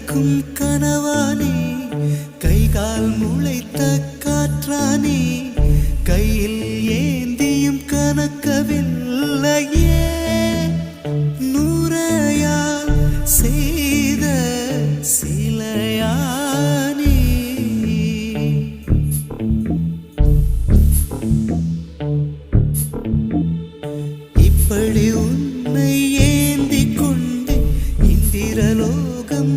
கலைக்கும் கனவானே கைகால் முளைத்த காற்றானே கையில் ஏந்தியும் கனக்கவில்லையே நூறையால் செய்த சிலையானே இப்படி உன்னை ஏந்திக் கொண்டு இந்திரலோகம்